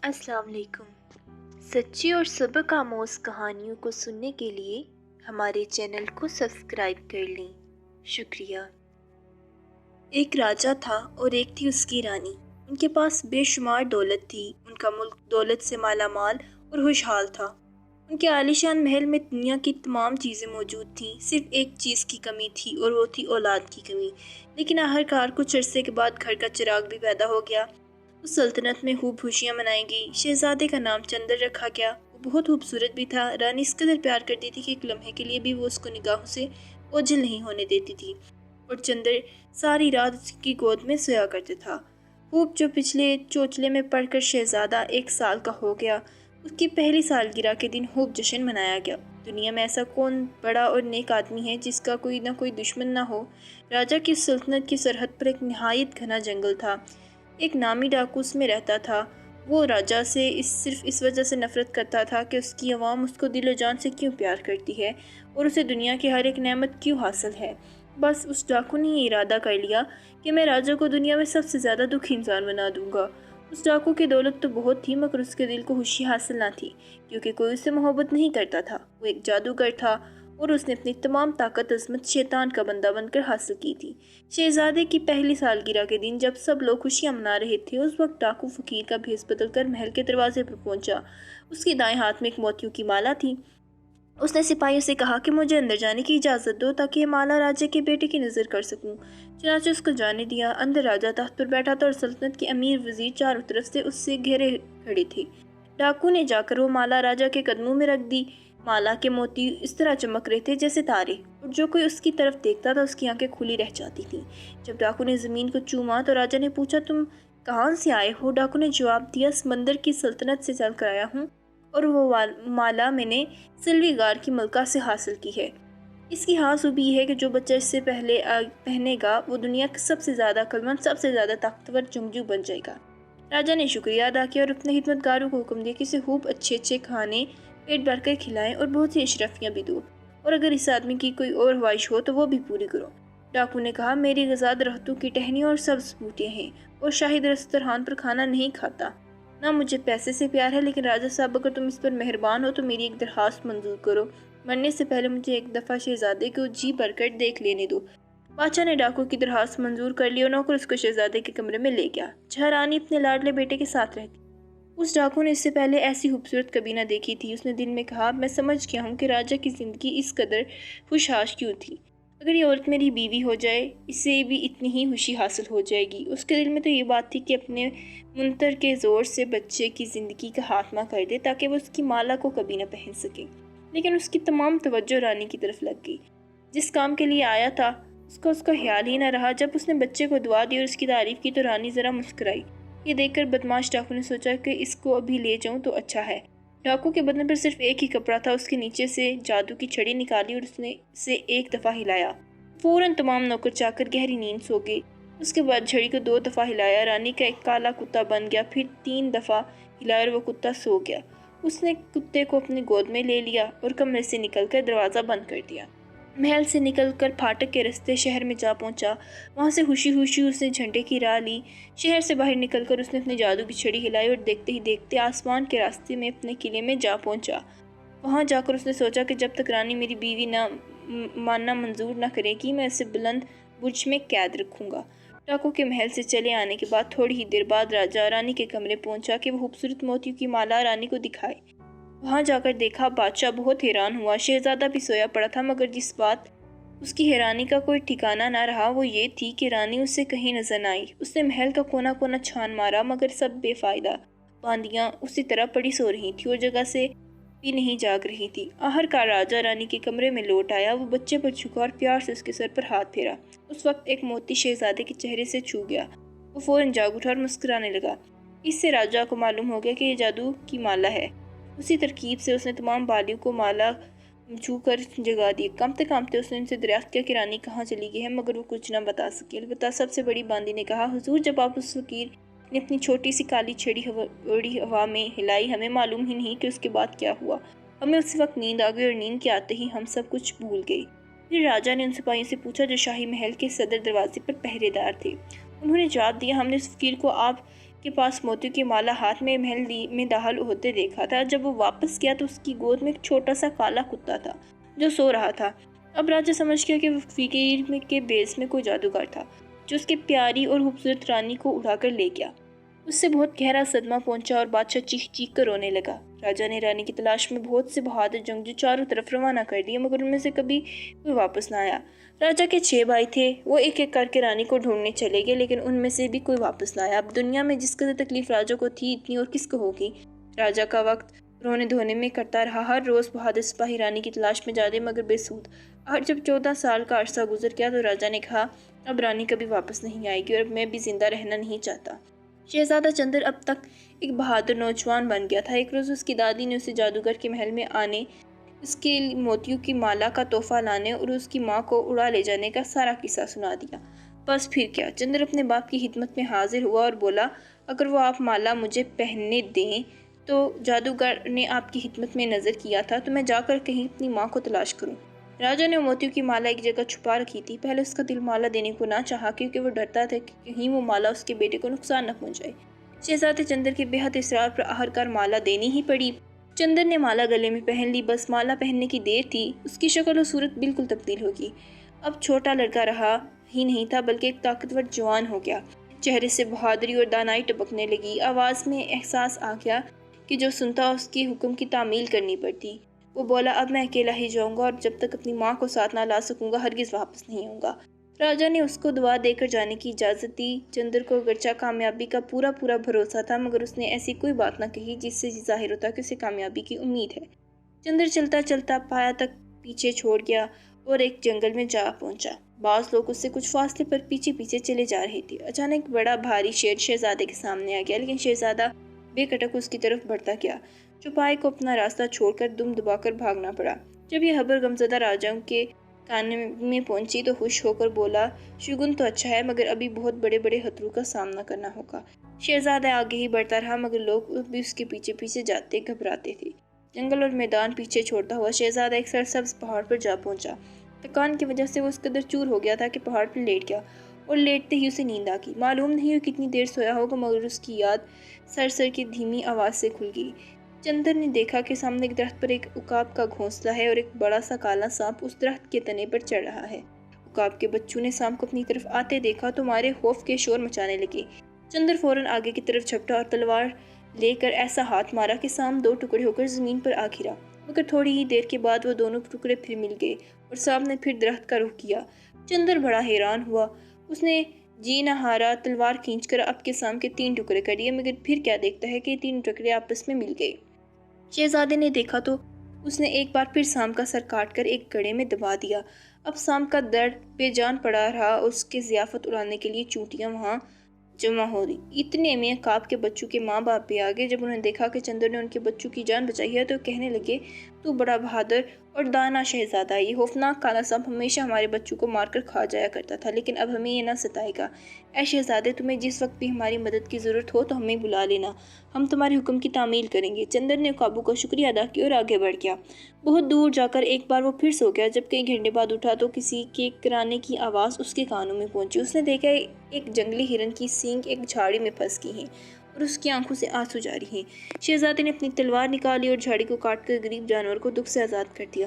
السلام علیکم۔ سچی اور سبق آموز کہانیوں کو سننے کے لیے ہمارے چینل کو سبسکرائب کر لیں، شکریہ۔ ایک راجا تھا اور ایک تھی اس کی رانی۔ ان کے پاس بے شمار دولت تھی۔ ان کا ملک دولت سے مالا مال اور خوشحال تھا۔ ان کے عالیشان محل میں دنیا کی تمام چیزیں موجود تھیں، صرف ایک چیز کی کمی تھی اور وہ تھی اولاد کی کمی۔ لیکن آخرکار کچھ عرصے کے بعد گھر کا چراغ بھی پیدا ہو گیا۔ اس سلطنت میں خوب خوشیاں منائی گئی۔ شہزادے کا نام چندر رکھا گیا۔ وہ بہت خوبصورت بھی تھا۔ رانی اس قدر پیار کرتی تھی کہ ایک لمحے کے لیے بھی وہ اس کو نگاہوں سے اوجھل نہیں ہونے دیتی تھی، اور چندر ساری رات اس کی گود میں سویا کرتا تھا۔ خوب جو پچھلے چوچلے میں پڑھ کر شہزادہ 1 سال کا ہو گیا، اس کی پہلی سالگرہ کے دن خوب جشن منایا گیا۔ دنیا میں ایسا کون بڑا اور نیک آدمی ہے جس کا کوئی نہ کوئی دشمن نہ ہو۔ راجا کی سلطنت کی سرحد پر ایک نہایت گھنا جنگل تھا۔ ایک نامی ڈاکو اس میں رہتا تھا۔ وہ راجا سے صرف اس وجہ سے نفرت کرتا تھا کہ اس کی عوام اس کو دل و جان سے کیوں پیار کرتی ہے اور اسے دنیا کی ہر ایک نعمت کیوں حاصل ہے۔ بس اس ڈاکو نے یہ ارادہ کر لیا کہ میں راجا کو دنیا میں سب سے زیادہ دکھی انسان بنا دوں گا۔ اس ڈاکو کی دولت تو بہت تھی، مگر اس کے دل کو خوشی حاصل نہ تھی، کیونکہ کوئی اس سے محبت نہیں کرتا تھا۔ وہ ایک جادوگر تھا اور اس نے اپنی تمام طاقت عظمت شیطان کا بندہ بن کر حاصل کی تھی۔ شہزادے کی پہلی سالگرہ کے دن جب سب لوگ خوشیاں منا رہے تھے، اس وقت ڈاکو فقیر کا بھیس بدل کر محل کے دروازے پر پہنچا۔ اس کے دائیں ہاتھ میں ایک موتیوں کی مالا تھی۔ اس نے سپاہیوں سے کہا کہ مجھے اندر جانے کی اجازت دو تاکہ یہ مالا راجا کے بیٹے کی نظر کر سکوں۔ چنانچہ اس کو جانے دیا۔ اندر راجا تخت پر بیٹھا تھا اور سلطنت کے امیر وزیر چاروں طرف سے اس سے گھیرے کھڑے تھے۔ ڈاکو نے جا کر وہ مالا راجا کے قدموں میں رکھ دی۔ مالا کے موتی اس طرح چمک رہے تھے جیسے تارے، اور جو کوئی اس کی طرف دیکھتا تھا اس کی آنکھیں کھلی رہ جاتی تھیں۔ جب ڈاکو نے زمین کو چوما تو راجا نے پوچھا، تم کہاں سے آئے ہو؟ ڈاکو نے جواب دیا، سمندر کی سلطنت سے چل کر آیا ہوں، اور وہ مالا میں نے سلوی غار کی ملکہ سے حاصل کی ہے۔ اس کی خاص خوبی یہ ہے کہ جو بچہ اس سے پہلے پہنے گا وہ دنیا کا سب سے زیادہ عقلمند، سب سے زیادہ طاقتور جنگجو بن جائے گا۔ راجا نے شکریہ ادا کیا اور اپنے خدمتگاروں کو حکم دیا کہ اسے خوب اچھے اچھے کھانے پیٹ بھر کر کھلائیں اور بہت سی اشرفیاں بھی دو، اور اگر اس آدمی کی کوئی اور خواہش ہو تو وہ بھی پوری کرو۔ ڈاکو نے کہا، میری غذا درختوں کی ٹہنیاں اور سبز بوٹیاں ہیں، اور شاہی دسترخوان پر کھانا نہیں کھاتا۔ نہ مجھے پیسے سے پیار ہے، لیکن راجا صاحب اگر تم اس پر مہربان ہو تو میری ایک درخواست منظور کرو۔ مرنے سے پہلے مجھے ایک دفعہ شہزادے کو جی بھر کر دیکھ لینے دو۔ بادشاہ نے ڈاکو کی درخواست منظور کر لی اور نوکر اس کو شہزادے کے کمرے میں لے گیا، جہاں رانی اپنے لاڈلے بیٹے کے ساتھ رہتی۔ اس ڈاکو نے اس سے پہلے ایسی خوبصورت کبھی نہ دیکھی تھی۔ اس نے دل میں کہا، میں سمجھ گیا ہوں کہ راجا کی زندگی اس قدر خوشحال کیوں تھی۔ اگر یہ عورت میری بیوی ہو جائے، اسے بھی اتنی ہی خوشی حاصل ہو جائے گی۔ اس کے دل میں تو یہ بات تھی کہ اپنے منتر کے زور سے بچے کی زندگی کا خاتمہ کر دے تاکہ وہ اس کی مالا کو کبھی نہ پہن سکے۔ لیکن اس کی تمام توجہ رانی کی طرف لگ گئی۔ جس کام کے لیے آیا تھا اس کا خیال ہی نہ رہا۔ جب اس نے بچے کو دعا دی اور اس کی تعریف کی تو رانی ذرا مسکرائی۔ یہ دیکھ کر بدماش ڈاکو نے سوچا کہ اس کو ابھی لے جاؤں تو اچھا ہے۔ ڈاکو کے بدن پر صرف ایک ہی کپڑا تھا۔ اس کے نیچے سے جادو کی چھڑی نکالی اور اس نے اسے ایک دفعہ ہلایا۔ فوراً تمام نوکر چاکر گہری نیند سو گئے۔ اس کے بعد چھڑی کو 2 دفعہ ہلایا۔ رانی کا ایک کالا کتا بن گیا، پھر 3 دفعہ ہلایا اور وہ کتا سو گیا۔ اس نے کتے کو اپنی گود میں لے لیا اور کمرے سے نکل کر دروازہ بند کر دیا۔ محل سے نکل کر پھاٹک کے رستے شہر میں جا پہنچا۔ وہاں سے خوشی خوشی اس نے جھنڈے کی راہ لی۔ شہر سے باہر نکل کر اس نے اپنے جادو کی چھڑی ہلائی اور دیکھتے ہی دیکھتے آسمان کے راستے میں اپنے قلعے میں جا پہنچا۔ وہاں جا کر اس نے سوچا کہ جب تک رانی میری بیوی نہ ماننا منظور نہ کرے گی، میں اسے بلند برج میں قید رکھوں گا۔ ڈاکو کے محل سے چلے آنے کے بعد تھوڑی ہی دیر بعد راجا رانی کے کمرے پہنچا کہ وہ خوبصورت موتیوں کی مالا رانی کو دکھائے۔ وہاں جا کر دیکھا، بادشاہ بہت حیران ہوا۔ شہزادہ بھی سویا پڑا تھا، مگر جس بات اس کی حیرانی کا کوئی ٹھکانہ نہ رہا وہ یہ تھی کہ رانی اس سے کہیں نظر نہ آئی۔ اس نے محل کا کونا کونا چھان مارا، مگر سب بے فائدہ۔ باندیاں اسی طرح پڑی سو رہی تھی اور جگہ سے بھی نہیں جاگ رہی تھی۔ آخرکار راجا رانی کے کمرے میں لوٹ آیا۔ وہ بچے پر جھکا اور پیار سے اس کے سر پر ہاتھ پھیرا۔ اس وقت ایک موتی شہزادے کے چہرے سے چھو گیا۔ وہ فوراً جاگ اٹھا اور مسکرانے لگا۔ اس سے راجا کو معلوم ہو گیا کہ یہ جادو کی مالا ہے۔ اسی ترکیب سے اس نے تمام بالیوں کو مالا چھو کر جگا دی۔ کامتے کامتے اس نے ان سے دریافت کیا کہ رانی کہاں چلی گئی ہے، مگر وہ کچھ نہ بتا سکی۔ البتہ سب سے بڑی باندی نے کہا، حضور، جب آپ اس فقیر نے اپنی چھوٹی سی کالی چھڑی اڑی ہوا میں ہلائی، ہمیں معلوم ہی نہیں کہ اس کے بعد کیا ہوا۔ ہمیں اسی وقت نیند آ گئی اور نیند کے آتے ہی ہم سب کچھ بھول گئے۔ پھر راجا نے ان سپاہیوں سے پوچھا جو شاہی محل کے صدر دروازے پر پہرے دار تھے۔ انہوں نے جواب دیا، ہم نے اس فقیر کو آپ کے پاس موتیوں کی مالا ہاتھ میں محل میں داخل ہوتے دیکھا تھا۔ جب وہ واپس گیا تو اس کی گود میں ایک چھوٹا سا کالا کتا تھا جو سو رہا تھا۔ اب راجہ سمجھ گیا کہ وہ فقیر کے بیس میں کوئی جادوگر تھا جو اس کی پیاری اور خوبصورت رانی کو اڑا کر لے گیا۔ اس سے بہت گہرا صدمہ پہنچا اور بادشاہ چیخ چیخ کر رونے لگا۔ راجہ نے رانی کی تلاش میں بہت سے بہادر جنگجو چاروں طرف روانہ کر دیے، مگر ان میں سے کبھی کوئی واپس نہ آیا۔ راجہ کے 6 بھائی تھے، وہ ایک ایک کر کے رانی کو ڈھونڈنے چلے گئے، لیکن ان میں سے بھی کوئی واپس نہ آیا۔ اب دنیا میں جس قدر تکلیف راجہ کو تھی، اتنی اور کس کو ہوگی؟ راجہ کا وقت رونے دھونے میں کٹتا رہا۔ ہر روز بہادر سپاہی رانی کی تلاش میں جاتے، مگر بے سود۔ اور جب 14 سال کا عرصہ گزر گیا تو راجہ نے کہا اب رانی کبھی واپس نہیں آئے گی اور اب میں بھی زندہ رہنا نہیں چاہتا۔ شہزادہ چندر اب تک ایک بہادر نوجوان بن گیا تھا۔ ایک روز اس کی دادی نے اسے جادوگر کے محل میں آنے، اس کے موتیوں کی مالا کا تحفہ لانے اور اس کی ماں کو اڑا لے جانے کا سارا قصہ سنا دیا۔ بس پھر کیا؟ چندر اپنے باپ کی خدمت میں حاضر ہوا اور بولا اگر وہ آپ مالا مجھے پہننے دیں تو جادوگر نے آپ کی خدمت میں نظر کیا تھا تو میں جا کر کہیں اپنی ماں کو تلاش کروں۔ راجہ نے موتیوں کی مالا ایک جگہ چھپا رکھی تھی۔ پہلے اس کا دل مالا دینے کو نہ چاہا کیونکہ وہ ڈرتا تھا کہ کہیں وہ مالا اس کے بیٹے کو نقصان نہ پہنچائے۔ شہزادے چندر کے بے حد اصرار پر آخرکار مالا دینی ہی پڑی۔ چندر نے مالا گلے میں پہن لی۔ بس مالا پہننے کی دیر تھی، اس کی شکل و صورت بالکل تبدیل ہو گئی۔ اب چھوٹا لڑکا رہا ہی نہیں تھا بلکہ ایک طاقتور جوان ہو گیا۔ چہرے سے بہادری اور دانائی ٹپکنے لگی۔ آواز میں احساس آ گیا کہ جو سنتا اس کی حکم کی تعمیل کرنی پڑتی۔ وہ بولا اب میں اکیلا ہی جاؤں گا اور جب تک اپنی ماں کو ساتھ نہ لا سکوں گا ہرگز واپس نہیں آؤں گا۔ راجہ نے اس کو دعا دے کر جانے کی اجازت دی۔ چندر کو اگرچہ کامیابی کا پورا بھروسہ تھا، مگر اس نے ایسی کوئی بات نہ کہی جس سے ظاہر ہوتا کہ اسے کامیابی کی امید ہے۔ چندر چلتا چلتا پایا تک پیچھے چھوڑ گیا اور ایک جنگل میں جا پہنچا۔ بعض لوگ اس سے کچھ فاصلے پر پیچھے پیچھے چلے جا رہے تھے۔ اچانک بڑا بھاری شیر شہزادے کے سامنے آ گیا، لیکن شہزادہ بے کٹک اس کی طرف بڑھتا گیا۔ چوپائے کو اپنا راستہ چھوڑ کر دم دبا کر بھاگنا پڑا۔ جب یہ خبر غمزدہ راجہ کے کان میں پہنچی تو خوش ہو کر بولا شگن تو اچھا ہے، مگر ابھی بہت بڑے بڑے خطروں کا سامنا کرنا ہوگا۔ شہزادہ آگے ہی بڑھتا رہا، مگر لوگ بھی اس کے پیچھے پیچھے جاتے گھبراتے تھے۔ جنگل اور میدان پیچھے چھوڑتا ہوا شہزادہ ایک سرسبز پہاڑ پر جا پہنچا۔ تھکان کی وجہ سے وہ اس قدر چور ہو گیا تھا کہ پہاڑ پر لیٹ گیا اور لیٹتے ہی اسے نیند آ گئی۔ معلوم نہیں وہ کتنی دیر سویا ہوگا، مگر اس کی یاد سر کی دھیمی آواز سے کھل گئی۔ چندر نے دیکھا کہ سامنے ایک درخت پر ایک عقاب کا گھونسلہ ہے اور ایک بڑا سا کالا سانپ اس درخت کے تنے پر چڑھ رہا ہے۔ عقاب کے بچوں نے سانپ کو اپنی طرف آتے دیکھا تو مارے خوف کے شور مچانے لگے۔ چندر فوراً آگے کی طرف جھپٹا اور تلوار لے کر ایسا ہاتھ مارا کہ سانپ 2 ٹکڑے ہو کر زمین پر آ گرا، مگر تھوڑی ہی دیر کے بعد وہ دونوں ٹکڑے پھر مل گئے اور سانپ نے پھر درخت کا رخ کیا۔ چندر بڑا حیران ہوا۔ اس نے جی نہ ہارا تلوار کھینچ کر اب کے سانپ کے 3 ٹکڑے کر دیے، مگر پھر کیا دیکھتا ہے کہ یہ 3 ٹکڑے آپس میں مل گئے۔ شہزادے نے دیکھا تو اس نے ایک بار پھر سانپ کا سر کاٹ کر ایک گڑھے میں دبا دیا۔ اب سانپ کا درد بے جان پڑا رہا اور اس کے ضیافت اڑانے کے لیے چونٹیاں وہاں جمع ہو رہی۔ اتنے میں عقاب کے بچوں کے ماں باپ بھی آگے۔ جب انہوں نے دیکھا کہ چندر نے ان کے بچوں کی جان بچائی ہے تو کہنے لگے تو بڑا بہادر اور دانا شہزادہ، یہ خوفناک کالا سانپ ہمیشہ ہمارے بچوں کو مار کر کھا جایا کرتا تھا، لیکن اب ہمیں یہ نہ ستائے گا۔ اے شہزادے، تمہیں جس وقت بھی ہماری مدد کی ضرورت ہو تو ہمیں بلا لینا، ہم تمہارے حکم کی تعمیل کریں گے۔ چندر نے عقابوں کا شکریہ ادا کیا اور آگے بڑھ گیا۔ بہت دور جا کر ایک بار وہ پھر سو گیا۔ جب کئی گھنٹے بعد اٹھا تو کسی کے کرانے کی آواز اس کے کانوں میں پہنچی۔ اس نے دیکھا ایک جنگلی ہرن کی سینگ ایک جھاڑی میں پھنس گئی ہیں اور اس کی آنکھوں سے آنسو جاری ہیں۔ شہزادے نے اپنی تلوار نکالی اور جھاڑی کو کاٹ کر غریب جانور کو دکھ سے آزاد کر دیا۔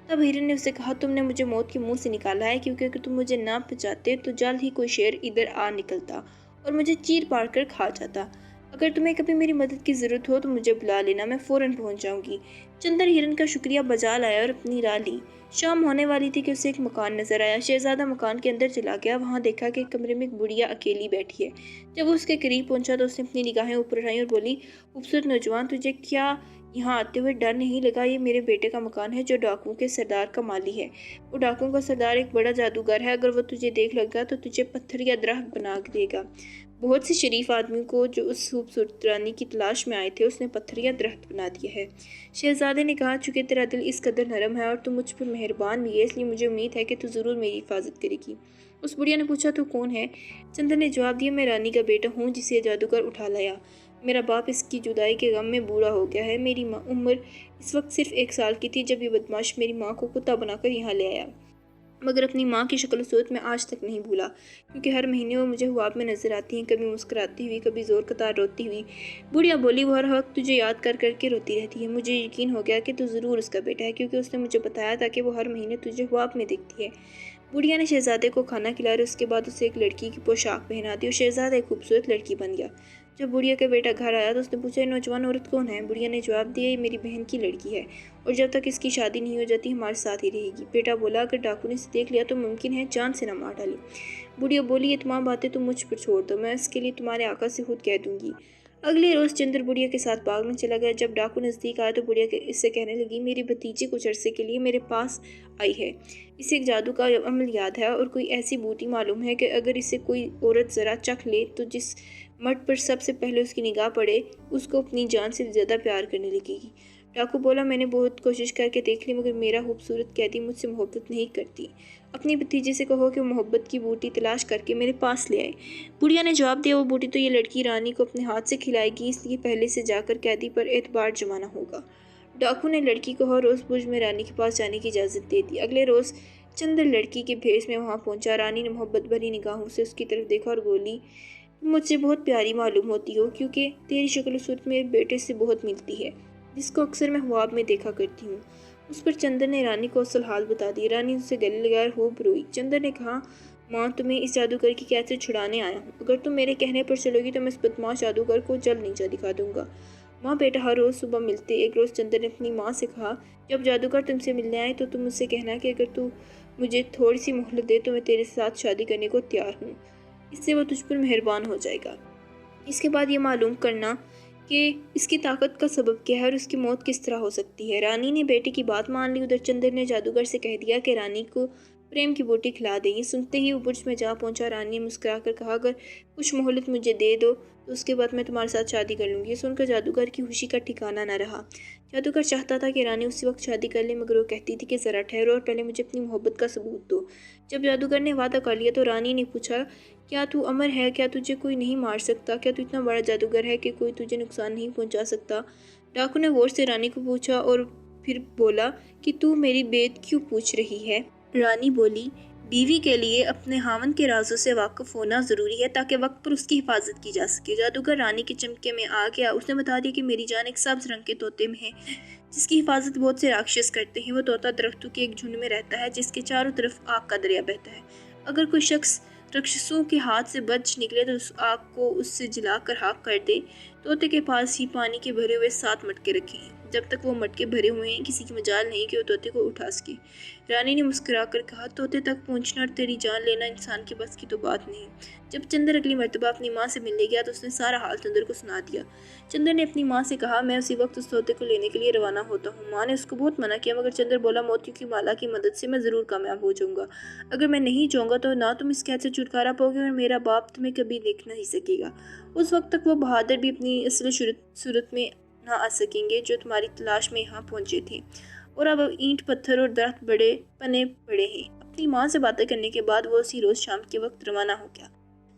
تب ہرن نے اسے کہا تم نے مجھے موت کے منہ سے نکالا ہے، کیونکہ اگر تم مجھے نہ بچاتے تو جلد ہی کوئی شیر ادھر آ نکلتا اور مجھے چیر پاڑ کر کھا جاتا۔ اگر تمہیں کبھی میری مدد کی ضرورت ہو تو مجھے بلا لینا، میں فوراً پہنچ جاؤں گی۔ چندر ہرن کا شکریہ بجا لایا اور اپنی راہ لی۔ شام ہونے والی تھی کہ اسے ایک مکان نظر آیا۔ شہزادہ مکان کے اندر چلا گیا۔ وہاں دیکھا کہ ایک کمرے میں ایک بڑھیا اکیلی بیٹھی ہے۔ جب وہ اس کے قریب پہنچا تو اس نے اپنی نگاہیں اوپر اٹھائیں اور بولی خوبصورت نوجوان، تجھے کیا یہاں آتے ہوئے ڈر نہیں لگا؟ یہ میرے بیٹے کا مکان ہے جو ڈاکوؤں کے سردار کا مالی ہے۔ وہ ڈاکوؤں کا سردار ایک بڑا جادوگر ہے، اگر وہ تجھے دیکھ لگا تو تجھے پتھر یا درخت بنا دے گا۔ بہت سے شریف آدمیوں کو جو اس خوبصورت رانی کی تلاش میں آئے تھے اس نے پتھر یا درخت بنا دیا ہے۔ شہزادے نے کہا چونکہ تیرا دل اس قدر نرم ہے اور تو مجھ پر مہربان بھی ہے، اس لیے مجھے امید ہے کہ تو ضرور میری حفاظت کرے گی۔ اس بڑھیا نے پوچھا تو کون ہے؟ چندر نے جواب دیا میں رانی کا بیٹا ہوں جسے جادوگر اٹھا لایا۔ میرا باپ اس کی جدائی کے غم میں بوڑھا ہو گیا ہے۔ میری عمر اس وقت صرف 1 سال کی تھی جب یہ بدماش میری ماں کو کتا بنا کر یہاں لے آیا۔ مگر اپنی ماں کی شکل و صورت میں آج تک نہیں بھولا، کیونکہ ہر مہینے وہ مجھے خواب میں نظر آتی ہیں، کبھی مسکراتی ہوئی، کبھی زور قطار روتی ہوئی۔ بڑھیا بولی، وہ ہر وقت تجھے یاد کر کر کے روتی رہتی ہے۔ مجھے یقین ہو گیا کہ تو ضرور اس کا بیٹا ہے، کیونکہ اس نے مجھے بتایا تھا کہ وہ ہر مہینے تجھے خواب میں دیکھتی ہے۔ بڑھیا نے شہزادے کو کھانا کھلایا اور اس کے بعد اسے ایک لڑکی کی پوشاک پہنا دی اور شہزادہ ایک خوبصورت لڑکی بن گیا۔ جب بڑھیا کا بیٹا گھر آیا تو اس نے پوچھا، یہ نوجوان عورت کون ہے؟ بڑھیا نے جواب دیا، یہ میری بہن کی لڑکی ہے اور جب تک اس کی شادی نہیں ہو جاتی ہمارے ساتھ ہی رہے گی۔ بیٹا بولا، اگر ڈاکو نے اسے دیکھ لیا تو ممکن ہے جان سے نہ مار ڈالے۔ بڑھیا بولی، یہ تمام باتیں تم مجھ پر چھوڑ دو، میں اس کے لیے تمہارے آقا سے خود کہہ دوں گی۔ اگلے روز چندر بڑھیا کے ساتھ باغ میں چلا گیا۔ جب ڈاکو نزدیک آیا تو بڑھیا اس سے کہنے لگی، میری بھتیجی کچھ عرصے کے لیے میرے پاس آئی ہے، اسے ایک جادو کا عمل یاد ہے اور کوئی ایسی بوٹی معلوم ہے کہ اگر اسے کوئی عورت ذرا چکھ لے تو جس مرد پر سب سے پہلے اس کی نگاہ پڑے اس کو اپنی جان سے زیادہ پیار کرنے لگے گی۔ ڈاکو بولا، میں نے بہت کوشش کر کے دیکھ لی مگر میرا خوبصورت قیدی مجھ سے محبت نہیں کرتی، اپنی بھتیجے سے کہو کہ وہ محبت کی بوٹی تلاش کر کے میرے پاس لے آئے۔ بڑھیا نے جواب دیا، وہ بوٹی تو یہ لڑکی رانی کو اپنے ہاتھ سے کھلائے گی، اس لیے پہلے سے جا کر قیدی پر اعتبار جمانا ہوگا۔ ڈاکو نے لڑکی کو ہر روز برج میں رانی کے پاس جانے کی اجازت دے دی۔ اگلے روز چندر لڑکی کے بھیس میں وہاں پہنچا۔ رانی نے محبت بھری نگاہوں سے اس کی طرف دیکھا اور بولی، تم مجھ سے بہت پیاری معلوم ہوتی ہو، کیونکہ تیری شکل و صورت میرے بیٹے سے بہت ملتی ہے، جس کو اکثر میں خواب میں دیکھا کرتی ہوں۔ اس پر چندر نے رانی کو اصل حال بتا دیا۔ رانی اسے گلے لگائے اور خوب روئی۔ چندر نے کہا، ماں، تمہیں اس جادوگر کی قید سے چھڑانے آیا ہوں، اگر تم میرے کہنے پر چلو گی تو میں اس بدماش جادوگر کو جلد نیچا دکھا دوں گا۔ ماں بیٹا ہر روز صبح ملتے۔ ایک روز چندر نے اپنی ماں سے کہا، جب جادوگر تم سے ملنے آئے تو تم اس سے کہنا کہ اگر تو مجھے تھوڑی سی مہلت دے تو میں تیرے ساتھ شادی کرنے کو تیار ہوں، اس سے وہ تجھ پر مہربان ہو جائے گا۔ اس کے بعد یہ معلوم کرنا کہ اس کی طاقت کا سبب کیا ہے اور اس کی موت کس طرح ہو سکتی ہے۔ رانی نے بیٹے کی بات مان لی۔ ادھر چندر نے جادوگر سے کہہ دیا کہ رانی کو پریم کی بوٹی کھلا دیں۔ یہ سنتے ہی وہ برج میں جا پہنچا۔ رانی نے مسکرا کر کہا، اگر کچھ مہلت مجھے دے دو تو اس کے بعد میں تمہارے ساتھ شادی کر لوں گی۔ یہ سن کر جادوگر کی خوشی کا ٹھکانہ نہ رہا۔ جادوگر چاہتا تھا کہ رانی اسی وقت شادی کر لے، مگر وہ کہتی تھی کہ ذرا ٹھہرو اور پہلے مجھے اپنی محبت کا ثبوت دو۔ جب جادوگر نے وعدہ کر لیا تو رانی نے پوچھا، کیا تو امر ہے؟ کیا تجھے کوئی نہیں مار سکتا؟ کیا تو اتنا بڑا جادوگر ہے کہ کوئی تجھے نقصان نہیں پہنچا سکتا؟ ڈاکو نے غور سے رانی کو پوچھا اور پھر بولا کہ تو میری بیت کیوں پوچھ رہی ہے؟ رانی بولی، بیوی کے لیے اپنے خاوند کے رازوں سے واقف ہونا ضروری ہے تاکہ وقت پر اس کی حفاظت کی جا سکے۔ جادوگر رانی کے چمکے میں آ گیا۔ اس نے بتا دیا کہ میری جان ایک سبز رنگ کے طوطے میں ہے جس کی حفاظت بہت سے راکشس کرتے ہیں۔ وہ طوطا درختوں کے ایک جھنڈ میں رہتا ہے جس کے چاروں طرف آگ کا دریا بہتا ہے۔ اگر کوئی شخص راکشسوں کے ہاتھ سے بچ نکلے تو اس آگ کو اس سے جلا کر خاک کر دے۔ طوطے کے پاس ہی پانی کے بھرے ہوئے 7 مٹکے رکھے ہیں، جب تک وہ مٹکے بھرے ہوئے ہیں کسی کی مجال نہیں کہ وہ طوطے کو اٹھا سکے۔ رانی نے مسکرا کر کہا، طوطے تک پہنچنا اور تیری جان لینا انسان کے بس کی تو بات نہیں۔ جب چندر اگلی مرتبہ اپنی ماں سے ملنے گیا تو اس نے سارا حال چندر کو سنا دیا۔ چندر نے اپنی ماں سے کہا، میں اسی وقت اس طوطے کو لینے کے لیے روانہ ہوتا ہوں۔ ماں نے اس کو بہت منع کیا مگر چندر بولا، موتیوں کی مالا کی مدد سے میں ضرور کامیاب ہو جاؤں گا۔ اگر میں نہیں جاؤں گا تو نہ تم اس قید سے چھٹکارا پاؤ گے اور میرا باپ تمہیں کبھی دیکھ نہیں سکے گا۔ اس وقت تک وہ بہادر بھی اپنی اصل صورت میں نہ آ سکیں گے جو تمہاری تلاش میں یہاں پہنچے تھے، اور اب اینٹ پتھر اور درخت بڑے پنے پڑے ہیں۔ اپنی ماں سے باتیں کرنے کے بعد وہ اسی روز شام کے وقت روانہ ہو گیا۔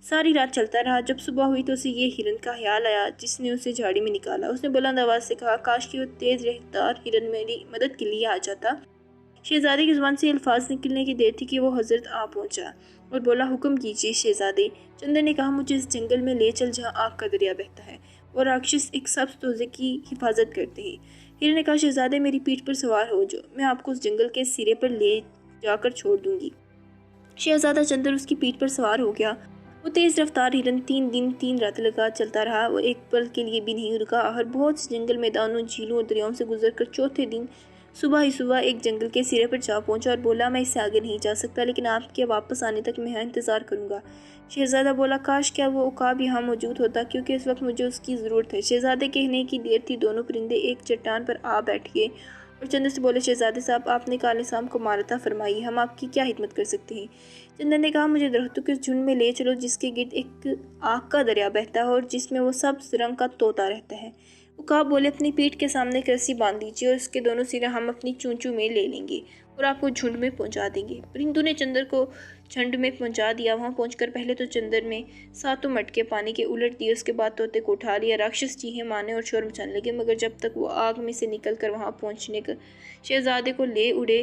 ساری رات چلتا رہا۔ جب صبح ہوئی تو اسے یہ ہرن کا خیال آیا جس نے اسے جھاڑی میں نکالا۔ اس نے بلند آواز سے کہا، کاش کہ وہ تیز رفتار ہرن میری مدد کے لیے آ جاتا۔ شہزادے کی زبان سے یہ الفاظ نکلنے کی دیر تھی کہ وہ حضرت آ پہنچا اور بولا، حکم کیجیے شہزادے۔ چندر نے کہا، مجھے اس جنگل میں لے چل جہاں آگ کا دریا بہتا ہے اور راکشس ایک سبز توتے کی حفاظت کرتے ہیں۔ ہرن نے کہا، شہزادے میری پیٹھ پر سوار ہو جاؤ، میں آپ کو اس جنگل کے سرے پر لے جا کر چھوڑ دوں گی۔ شہزادہ چندر اس کی پیٹھ پر سوار ہو گیا۔ وہ تیز رفتار ہرن 3 دن 3 راتیں لگا چلتا رہا۔ وہ ایک پل کے لیے بھی نہیں رکا۔ ہر بہت سے جنگل میدانوں، جھیلوں اور دریاؤں سے گزر کر چوتھے دن صبح ہی صبح ایک جنگل کے سرے پر جا پہنچا اور بولا، میں اس سے آگے نہیں جا سکتا لیکن آپ کے واپس آنے تک میں یہاں انتظار کروں گا۔ شہزادہ بولا، کاش کیا وہ عقاب یہاں موجود ہوتا کیونکہ اس وقت مجھے اس کی ضرورت ہے۔ شہزادے کہنے کی دیر تھی دونوں پرندے ایک چٹان پر آ بیٹھ گئے اور چندر سے بولے، شہزادے صاحب، آپ نے کالے سام کو مارتا فرمائی، ہم آپ کی کیا خدمت کر سکتے ہیں؟ چندر نے کہا، مجھے درختوں کے جھنڈ میں لے چلو جس کے گرد ایک آگ کا دریا بہتا ہے اور جس میں وہ سبز رنگ کا طوطا رہتا ہے۔ عقاب بولے، اپنی پیٹھ کے سامنے ایک رسی باندھ دیجیے اور اس کے دونوں سرے ہم اپنی چونچوں میں لے لیں گے اور آپ کو جھنڈ میں پہنچا دیں گے۔ پرندوں نے چندر کو جھنڈ میں پہنچا دیا۔ وہاں پہنچ کر پہلے تو چندر میں 7 مٹکے پانی کے الٹ دیے، اس کے بعد طوطے کو اٹھا لیا۔ راکشس چیخیں مارنے اور شور مچانے لگے مگر جب تک وہ آگ میں سے نکل کر وہاں پہنچنے کا شہزادے کو لے اڑے